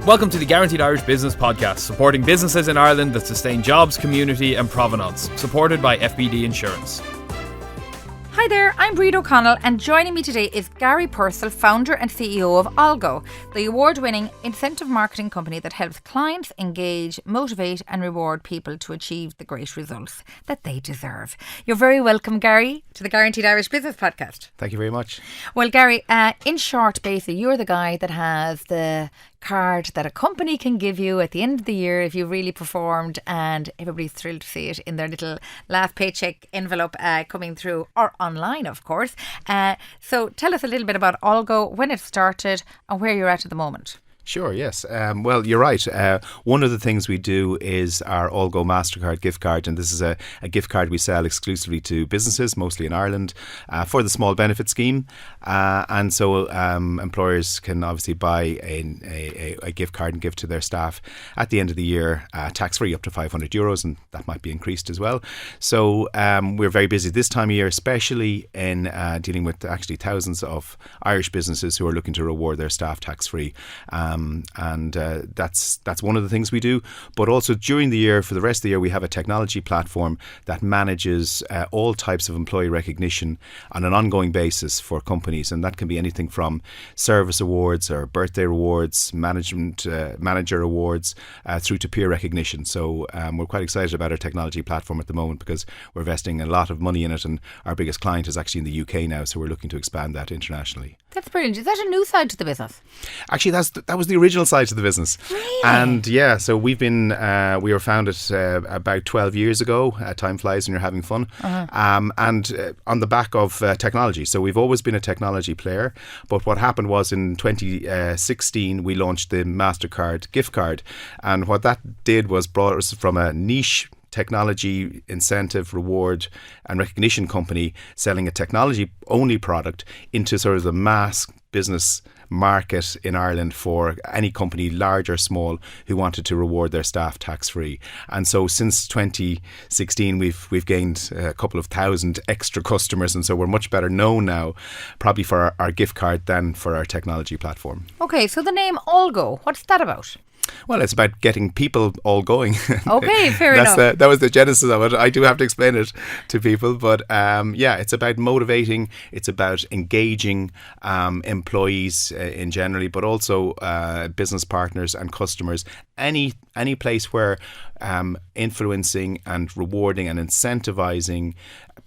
Welcome to the Guaranteed Irish Business Podcast, supporting businesses in Ireland that sustain jobs, community and provenance, supported by FBD Insurance. Hi there, I'm Brid O'Connell, and joining me today is Gary Purcell, founder and CEO of Allgo, the award-winning incentive marketing company that helps clients engage, motivate and reward people to achieve the great results that they deserve. You're very welcome, Gary, to the Guaranteed Irish Business Podcast. Thank you very much. Well, Gary, in short, basically, you're the guy that has the card that a company can give you at the end of the year if you really performed, and everybody's thrilled to see it in their little last paycheck envelope coming through, or online, of course. So tell us a little bit about Allgo, when it started and where you're at the moment. Sure, yes. Well, you're right. One of the things we do is our Allgo Mastercard gift card, and this is a gift card we sell exclusively to businesses, mostly in Ireland, for the small benefit scheme. And so employers can obviously buy a gift card and give to their staff at the end of the year, tax-free up to €500, and that might be increased as well. So we're very busy this time of year, especially in dealing with actually thousands of Irish businesses who are looking to reward their staff tax-free. That's one of the things we do. But also during the year, for the rest of the year, we have a technology platform that manages all types of employee recognition on an ongoing basis for companies, and that can be anything from service awards or birthday rewards, manager awards, through to peer recognition. So we're quite excited about our technology platform at the moment because we're investing a lot of money in it, and our biggest client is actually in the UK now, so we're looking to expand that internationally. That's brilliant. Is that a new side to the business? Actually, that was the original side to the business. Really? And yeah, so we were founded about 12 years ago. Time flies when you're having fun. And on the back of technology. So we've always been a technology player. But what happened was in 2016, we launched the Mastercard gift card. And what that did was brought us from a niche technology incentive, reward and recognition company selling a technology only product into sort of the mass business market in Ireland for any company, large or small, who wanted to reward their staff tax-free. And so since 2016 we've gained a couple of thousand extra customers, and so we're much better known now probably for our gift card than for our technology platform. Okay, so the name Allgo, what's that about? Well, it's about getting people all going. Okay, fair enough. That was the genesis of it. I do have to explain it to people, but it's about motivating. It's about engaging employees in generally, but also business partners and customers. Any place where influencing and rewarding and incentivizing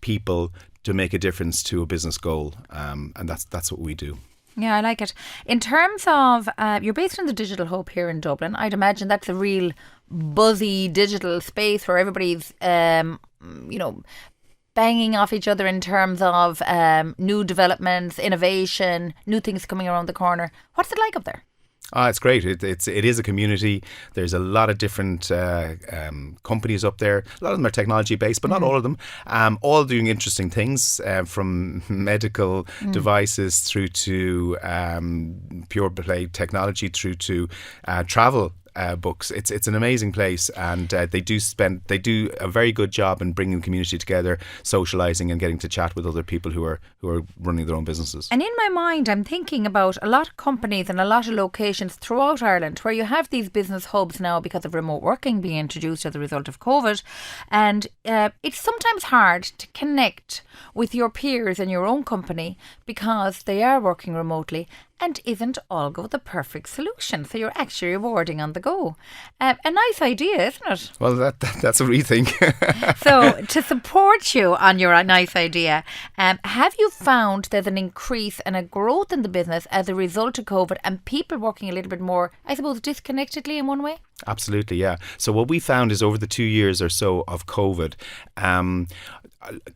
people to make a difference to a business goal, and that's what we do. Yeah, I like it. In terms of, you're based in the digital hub here in Dublin. I'd imagine that's a real buzzy digital space where everybody's, banging off each other in terms of new developments, innovation, new things coming around the corner. What's it like up there? It's great. It is a community. There's a lot of different companies up there. A lot of them are technology based, but not all of them. All doing interesting things, from medical devices through to pure play technology, through to travel. Books. It's an amazing place, and they do a very good job in bringing the community together, socialising and getting to chat with other people who are running their own businesses. And in my mind, I'm thinking about a lot of companies and a lot of locations throughout Ireland where you have these business hubs now because of remote working being introduced as a result of COVID, and it's sometimes hard to connect with your peers in your own company because they are working remotely. And isn't Allgo the perfect solution? So you're actually rewarding on the go. A nice idea, isn't it? Well, that's a rethink. So to support you on your nice idea, have you found there's an increase and a growth in the business as a result of COVID and people working a little bit more, I suppose, disconnectedly in one way? Absolutely, yeah. So what we found is over the 2 years or so of COVID,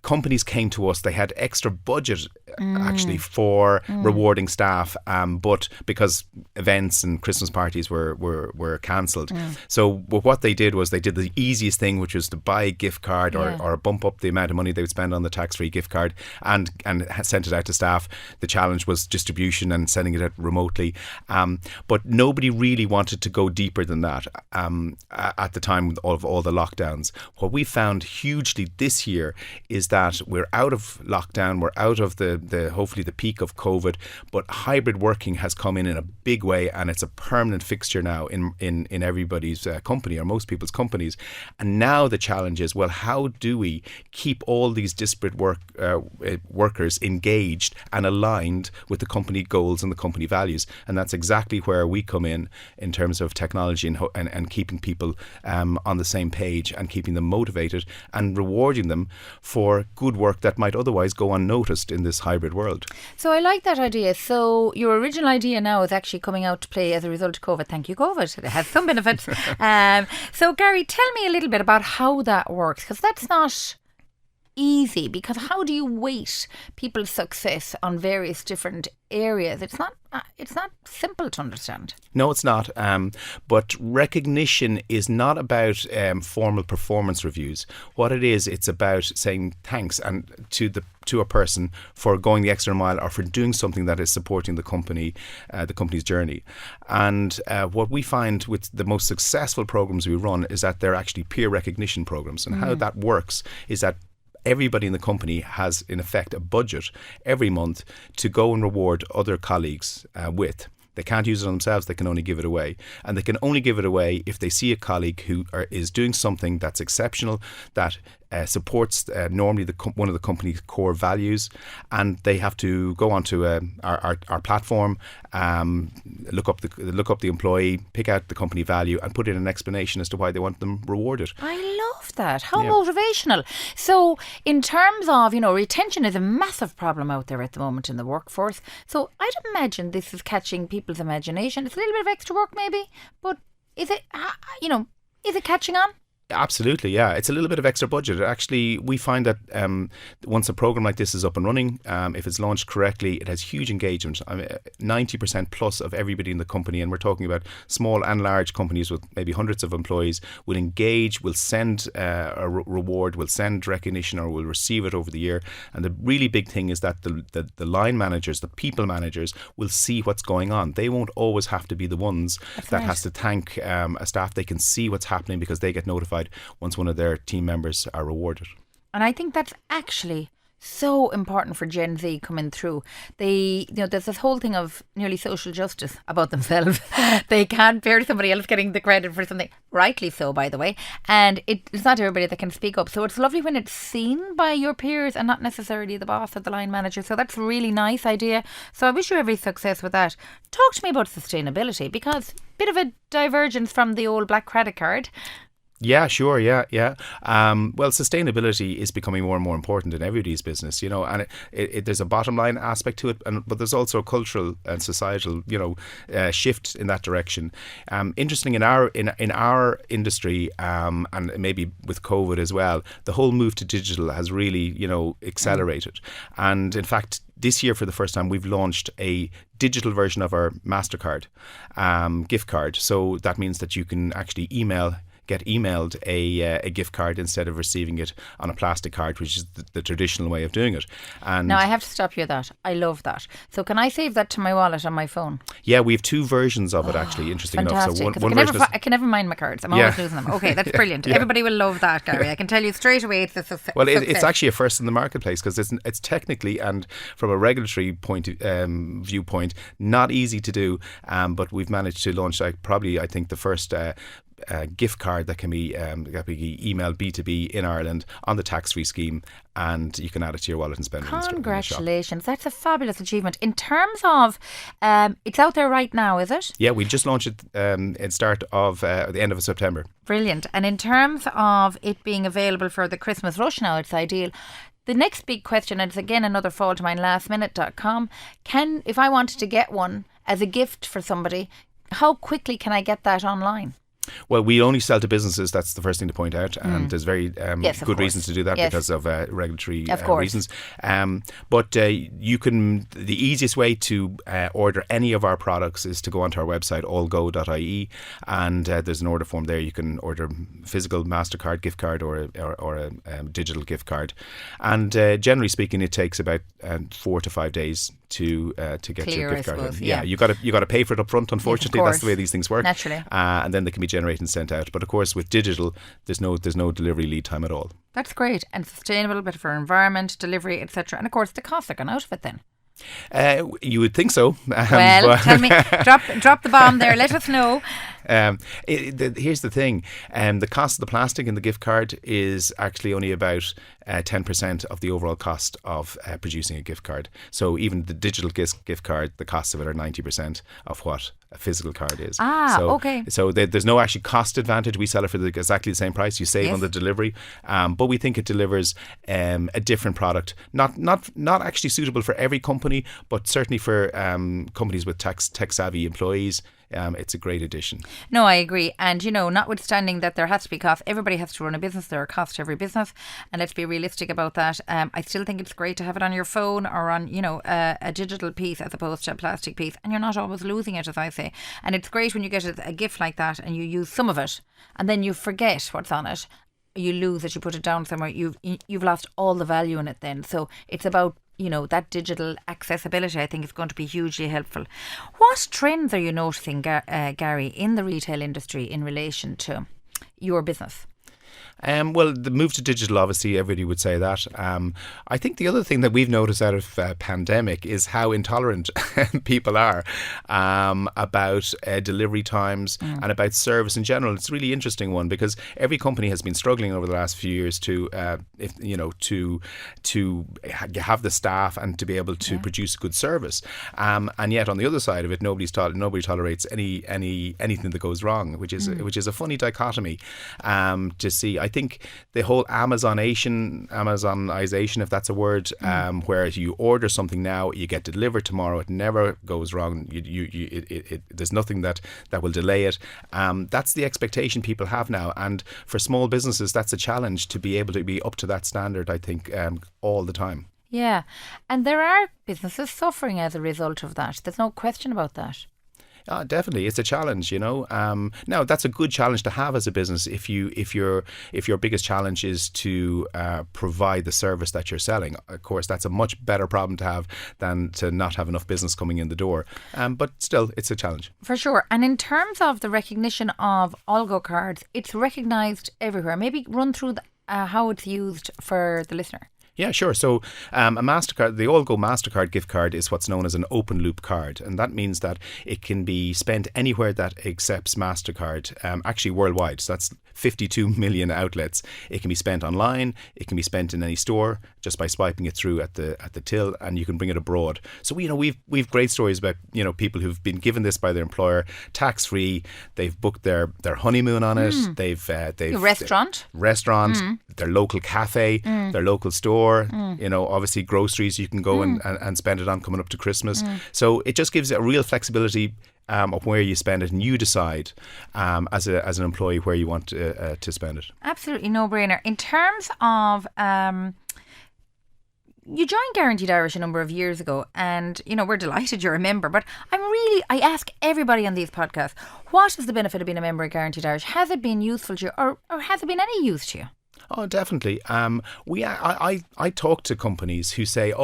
companies came to us. They had extra budget actually for rewarding staff, but because events and Christmas parties were cancelled. So what they did was they did the easiest thing, which was to buy a gift card or bump up the amount of money they would spend on the tax-free gift card and sent it out to staff. The challenge was distribution and sending it out remotely, but nobody really wanted to go deeper than that. at the time of all the lockdowns. What we found hugely this year is that we're out of lockdown, we're out of the hopefully the peak of COVID, but hybrid working has come in a big way, and it's a permanent fixture now in everybody's company, or most people's companies. And now the challenge is, well, how do we keep all these disparate workers engaged and aligned with the company goals and the company values? And that's exactly where we come in terms of technology and keeping people on the same page, and keeping them motivated and rewarding them for good work that might otherwise go unnoticed in this hybrid world. So I like that idea. So your original idea now is actually coming out to play as a result of COVID. Thank you, COVID. It has some benefits. So Gary, tell me a little bit about how that works, because that's not easy. Because how do you weight people's success on various different areas? It's not simple to understand. No, it's not. But recognition is not about formal performance reviews. What it is, it's about saying thanks and to a person for going the extra mile, or for doing something that is supporting the company's journey. And what we find with the most successful programs we run is that they're actually peer recognition programs. And how that works is that everybody in the company has, in effect, a budget every month to go and reward other colleagues with. They can't use it on themselves, they can only give it away. And they can only give it away if they see a colleague who is doing something that's exceptional, that supports normally one of the company's core values, and they have to go onto our platform, look up the employee, pick out the company value, and put in an explanation as to why they want them rewarded. I love that. How motivational. So in terms of, retention is a massive problem out there at the moment in the workforce. So I'd imagine this is catching people's imagination. It's a little bit of extra work maybe, but is it catching on? Absolutely, yeah. It's a little bit of extra budget. Actually, we find that once a program like this is up and running, if it's launched correctly, it has huge engagement. 90% plus of everybody in the company, and we're talking about small and large companies with maybe hundreds of employees, will engage, will send a reward, will send recognition, or will receive it over the year. And the really big thing is that the line managers, the people managers, will see what's going on. They won't always have to be the ones has to thank a staff. They can see what's happening because they get notified once one of their team members are rewarded. And I think that's actually so important for Gen Z coming through. There's this whole thing of nearly social justice about themselves. They can't bear somebody else getting the credit for something, rightly so, by the way. And it's not everybody that can speak up. So it's lovely when it's seen by your peers and not necessarily the boss or the line manager. So that's a really nice idea. So I wish you every success with that. Talk to me about sustainability, because a bit of a divergence from the old black credit card. Yeah, sure. Yeah. Well, sustainability is becoming more and more important in everybody's business, and there's a bottom line aspect to it, but there's also a cultural and societal, shift in that direction. Interesting in our industry, and maybe with COVID as well, the whole move to digital has really, accelerated. And in fact, this year, for the first time, we've launched a digital version of our Mastercard gift card. So that means that you can actually get emailed a gift card instead of receiving it on a plastic card, which is the traditional way of doing it. And now I have to stop you that. I love that. So can I save that to my wallet on my phone? Yeah, we have two versions of it actually, interesting enough. So one version I can never mind my cards. I'm always losing them. Okay, that's brilliant. Yeah. Everybody will love that, Gary. I can tell you straight away it's a success. Well, it's actually a first in the marketplace, because it's technically and from a regulatory viewpoint not easy to do, but we've managed to launch I think the first gift card that can be emailed B2B in Ireland on the tax-free scheme, and you can add it to your wallet and spend it in the shop. Congratulations, that's a fabulous achievement. In terms of it's out there right now, is it? Yeah, we just launched it at the end of September. Brilliant. And in terms of it being available for the Christmas rush now, it's ideal. The next big question, and it's again another fault of mine, lastminute.com, if I wanted to get one as a gift for somebody, how quickly can I get that online? Well, we only sell to businesses. That's the first thing to point out, and there's very good reasons to do that because of regulatory reasons. But you can. The easiest way to order any of our products is to go onto our website, allgo.ie, and there's an order form there. You can order physical Mastercard gift card or a digital gift card, and generally speaking, it takes about 4 to 5 days to get Clear, your gift I card. suppose, Yeah, yeah. you got to pay for it up front. Unfortunately, that's the way these things work. Naturally. And then they can be generated and sent out. But of course, with digital, there's no delivery lead time at all. That's great and sustainable, better for environment, delivery, etc. And of course, the costs are gone out of it then. You would think so. Well, tell me, drop the bomb there. Let us know. Here's the thing. The cost of the plastic in the gift card is actually only about 10% of the overall cost of producing a gift card. So even the digital gift card, the costs of it are 90% of what a physical card is. Okay. So there's no actually cost advantage. We sell it for exactly the same price. You save on the delivery, but we think it delivers a different product. Not actually suitable for every company, but certainly for companies with tech savvy employees. It's a great addition. No, I agree. And, notwithstanding that there has to be cost, everybody has to run a business. There are costs to every business. And let's be realistic about that. I still think it's great to have it on your phone or on, a digital piece as opposed to a plastic piece. And you're not always losing it, as I say. And it's great when you get a gift like that and you use some of it and then you forget what's on it. You lose it, you put it down somewhere. You've lost all the value in it then. So it's about that digital accessibility, I think, is going to be hugely helpful. What trends are you noticing, Gary, in the retail industry in relation to your business? Well, the move to digital, obviously, everybody would say that. I think the other thing that we've noticed out of pandemic is how intolerant people are about delivery times and about service in general. It's a really interesting one because every company has been struggling over the last few years to have the staff and to be able to produce good service. And yet, on the other side of it, nobody tolerates anything that goes wrong, which is a funny dichotomy to see. I think the whole Amazonization, if that's a word, where you order something now, you get delivered tomorrow, it never goes wrong. There's nothing that will delay it. That's the expectation people have now, and for small businesses, that's a challenge to be able to be up to that standard. I think all the time. Yeah, and there are businesses suffering as a result of that. There's no question about that. Definitely, it's a challenge, Now, that's a good challenge to have as a business if your biggest challenge is to provide the service that you're selling. Of course, that's a much better problem to have than to not have enough business coming in the door. But still, it's a challenge. For sure. And in terms of the recognition of Allgo cards, it's recognised everywhere. Maybe run through how it's used for the listener. Yeah, sure. So a Mastercard, the Allgo Mastercard gift card is what's known as an open loop card. And that means that it can be spent anywhere that accepts Mastercard, actually worldwide. So that's 52 million outlets. It can be spent online. It can be spent in any store just by swiping it through at the till, and you can bring it abroad. So we've great stories about people who've been given this by their employer, tax free. They've booked their honeymoon on it. They've restaurant, their local cafe, their local store. Obviously groceries you can go and spend it on coming up to Christmas. So it just gives a real flexibility of where you spend it, and you decide as an employee where you want to spend it. Absolutely no-brainer. In terms of you joined Guaranteed Irish a number of years ago, and we're delighted you're a member, but I ask everybody on these podcasts, what is the benefit of being a member of Guaranteed Irish? Has it been useful to you, or has it been any use to you? Oh, definitely. I talk to companies who say,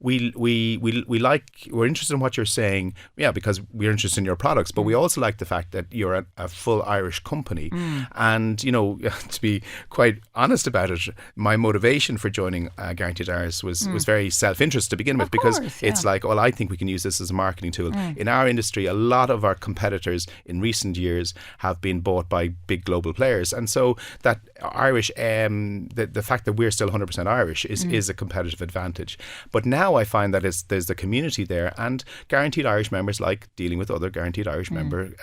we're interested in what you're saying, because we're interested in your products, but we also like the fact that you're a full Irish company. And, to be quite honest about it, my motivation for joining Guaranteed Irish was very self-interest to begin with, because it's like, I think we can use this as a marketing tool. In our industry, a lot of our competitors in recent years have been bought by big global players. And so that Irish, the fact that we're still 100% Irish is a competitive advantage. But now I find that there's the community there, and Guaranteed Irish members like dealing with other Guaranteed Irish member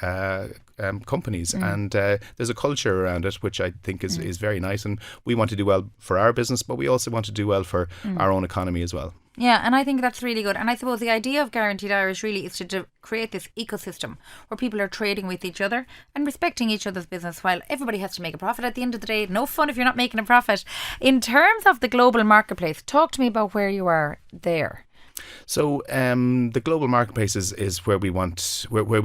companies, and there's a culture around it which I think is very nice, and we want to do well for our business, but we also want to do well for our own economy as well. Yeah, and I think that's really good. And I suppose the idea of Guaranteed Irish really is to create this ecosystem where people are trading with each other and respecting each other's business, while everybody has to make a profit at the end of the day. No fun if you're not making a profit. In terms of the global marketplace, talk to me about where you are there. So the global marketplace is where we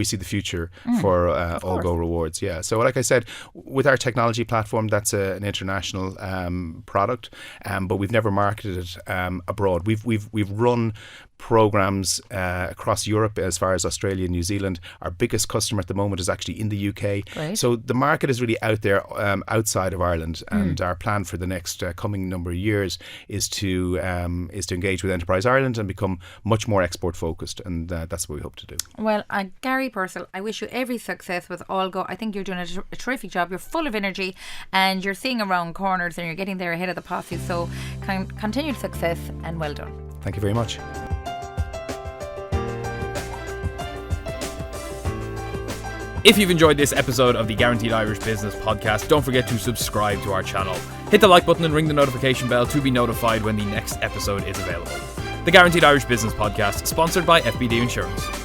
see the future for Allgo rewards. Yeah. So like I said, with our technology platform, that's an international product, but we've never marketed it abroad. We've run programs across Europe as far as Australia and New Zealand. Our biggest customer at the moment is actually in the UK. Great. So the market is really out there outside of Ireland, and our plan for the next coming number of years is to engage with Enterprise Ireland and become much more export focused, and that's what we hope to do. Well, Gary Purcell, I wish you every success with Allgo. I think you're doing a terrific job. You're full of energy and you're seeing around corners and you're getting there ahead of the posse. So continued success and well done. Thank you very much. If you've enjoyed this episode of the Guaranteed Irish Business Podcast, don't forget to subscribe to our channel. Hit the like button and ring the notification bell to be notified when the next episode is available. The Guaranteed Irish Business Podcast, sponsored by FBD Insurance.